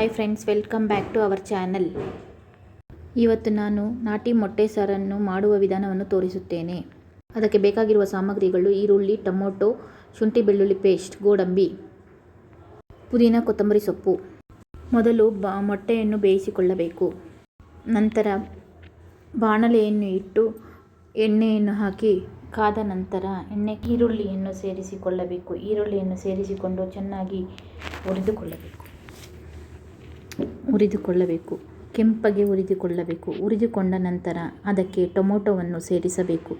Hi friends, welcome back to our channel. ಇವತ್ತು ನಾನು ನಾಟಿ ಮೊಟ್ಟೆ ಸಾರನ್ನು ಮಾಡುವ ವಿಧಾನವನ್ನು ತೋರಿಸುತ್ತೇನೆ. ಅದಕ್ಕೆ ಬೇಕಾಗಿರುವ ಸಾಮಗ್ರಿಗಳು: ಈರುಳ್ಳಿ, ಟೊಮೊಟೊ, ಶುಂಠಿ ಬೆಳ್ಳುಳ್ಳಿ ಪೇಸ್ಟ್, ಗೋಡಂಬಿ, ಪುದೀನ, ಕೊತ್ತಂಬರಿ ಸೊಪ್ಪು. ಮೊದಲು ಮೊಟ್ಟೆಯನ್ನು ಬೇಯಿಸಿಕೊಳ್ಳಬೇಕು. ನಂತರ ಬಾಣಲೆಯನ್ನು ಇಟ್ಟು ಎಣ್ಣೆಯನ್ನು ಹಾಕಿ ಕಾದ ನಂತರ ಈರುಳ್ಳಿಯನ್ನು ಸೇರಿಸಿಕೊಳ್ಳಬೇಕು. ಈರುಳ್ಳಿಯನ್ನು ಸೇರಿಸಿಕೊಂಡು ಚೆನ್ನಾಗಿ ಹುರಿದುಕೊಳ್ಳಬೇಕು. ಕೆಂಪಗೆ ಹುರಿದುಕೊಳ್ಳಬೇಕು. ಹುರಿದುಕೊಂಡ ನಂತರ ಅದಕ್ಕೆ ಟೊಮೊಟೊವನ್ನು ಸೇರಿಸಬೇಕು.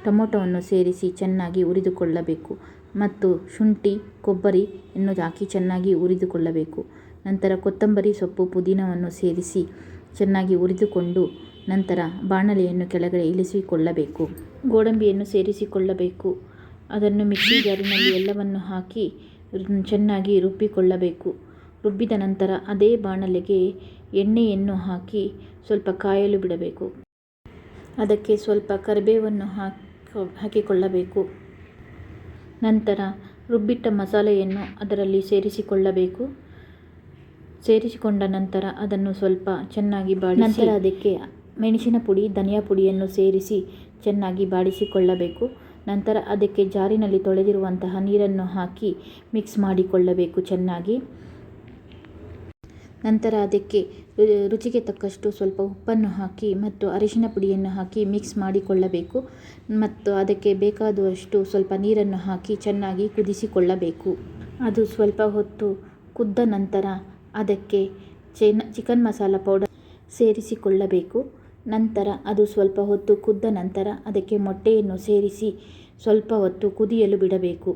ಟೊಮೊಟೊವನ್ನು ಸೇರಿಸಿ ಚೆನ್ನಾಗಿ ಹುರಿದುಕೊಳ್ಳಬೇಕು ಮತ್ತು ಶುಂಠಿ, ಕೊಬ್ಬರಿಯನ್ನು ಹಾಕಿ ಚೆನ್ನಾಗಿ ಹುರಿದುಕೊಳ್ಳಬೇಕು. ನಂತರ ಕೊತ್ತಂಬರಿ ಸೊಪ್ಪು, ಪುದೀನವನ್ನು ಸೇರಿಸಿ ಚೆನ್ನಾಗಿ ಹುರಿದುಕೊಂಡು ನಂತರ ಬಾಣಲೆಯನ್ನು ಕೆಳಗಡೆ ಇಳಿಸಿಕೊಳ್ಳಬೇಕು. ಗೋಡಂಬಿಯನ್ನು ಸೇರಿಸಿಕೊಳ್ಳಬೇಕು. ಅದನ್ನು ಮಿಕ್ಸಿ ಜಾರಿನಲ್ಲಿ ಎಲ್ಲವನ್ನು ಹಾಕಿ ಚೆನ್ನಾಗಿ ರುಬ್ಬಿಕೊಳ್ಳಬೇಕು. ರುಬ್ಬಿದ ನಂತರ ಅದೇ ಬಾಣಲೆಗೆ ಎಣ್ಣೆಯನ್ನು ಹಾಕಿ ಸ್ವಲ್ಪ ಕಾಯಲು ಬಿಡಬೇಕು. ಅದಕ್ಕೆ ಸ್ವಲ್ಪ ಕರಿಬೇವನ್ನು ಹಾಕಿಕೊಳ್ಳಬೇಕು. ನಂತರ ರುಬ್ಬಿಟ್ಟ ಮಸಾಲೆಯನ್ನು ಅದರಲ್ಲಿ ಸೇರಿಸಿಕೊಳ್ಳಬೇಕು. ಸೇರಿಸಿಕೊಂಡ ನಂತರ ಅದನ್ನು ಸ್ವಲ್ಪ ಚೆನ್ನಾಗಿ ಬಾಡಿಸಿ ನಂತರ ಅದಕ್ಕೆ ಮೆಣಸಿನ ಪುಡಿ, ಧನಿಯಾ ಪುಡಿಯನ್ನು ಸೇರಿಸಿ ಚೆನ್ನಾಗಿ ಬಾಡಿಸಿಕೊಳ್ಳಬೇಕು. ನಂತರ ಅದಕ್ಕೆ ಜಾರಿನಲ್ಲಿ ತೊಳೆದಿರುವಂತಹ ನೀರನ್ನು ಹಾಕಿ ಮಿಕ್ಸ್ ಮಾಡಿಕೊಳ್ಳಬೇಕು ಚೆನ್ನಾಗಿ. ನಂತರ ಅದಕ್ಕೆ ರುಚಿಗೆ ತಕ್ಕಷ್ಟು ಸ್ವಲ್ಪ ಉಪ್ಪನ್ನು ಹಾಕಿ ಮತ್ತು ಅರಿಶಿನ ಪುಡಿಯನ್ನು ಹಾಕಿ ಮಿಕ್ಸ್ ಮಾಡಿಕೊಳ್ಳಬೇಕು ಮತ್ತು ಅದಕ್ಕೆ ಬೇಕಾದಷ್ಟು ಸ್ವಲ್ಪ ನೀರನ್ನು ಹಾಕಿ ಚೆನ್ನಾಗಿ ಕುದಿಸಿಕೊಳ್ಳಬೇಕು. ಅದು ಸ್ವಲ್ಪ ಹೊತ್ತು ಕುದ್ದ ನಂತರ ಅದಕ್ಕೆ ಚಿಕನ್ ಮಸಾಲ ಪೌಡರ್ ಸೇರಿಸಿಕೊಳ್ಳಬೇಕು. ನಂತರ ಅದು ಸ್ವಲ್ಪ ಹೊತ್ತು ಕುದ್ದ ನಂತರ ಅದಕ್ಕೆ ಮೊಟ್ಟೆಯನ್ನು ಸೇರಿಸಿ ಸ್ವಲ್ಪ ಹೊತ್ತು ಕುದಿಯಲು ಬಿಡಬೇಕು.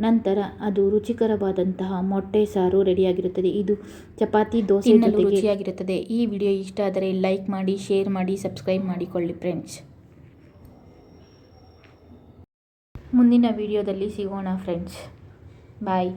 ನಂತರ ಅದು ರುಚಿಕರವಾದಂತಹ ಮೊಟ್ಟೆ ಸಾರು ರೆಡಿಯಾಗಿರುತ್ತದೆ. ಇದು ಚಪಾತಿ, ದೋಸೆ ಜೊತೆಗೆ ರುಚಿಯಾಗಿರುತ್ತದೆ. ಈ ವಿಡಿಯೋ ಇಷ್ಟ ಆದರೆ ಲೈಕ್ ಮಾಡಿ, ಶೇರ್ ಮಾಡಿ, ಸಬ್ಸ್ಕ್ರೈಬ್ ಮಾಡಿಕೊಳ್ಳಿ ಫ್ರೆಂಡ್ಸ್. ಮುಂದಿನ ವಿಡಿಯೋದಲ್ಲಿ ಸಿಗೋಣ ಫ್ರೆಂಡ್ಸ್. ಬಾಯ್.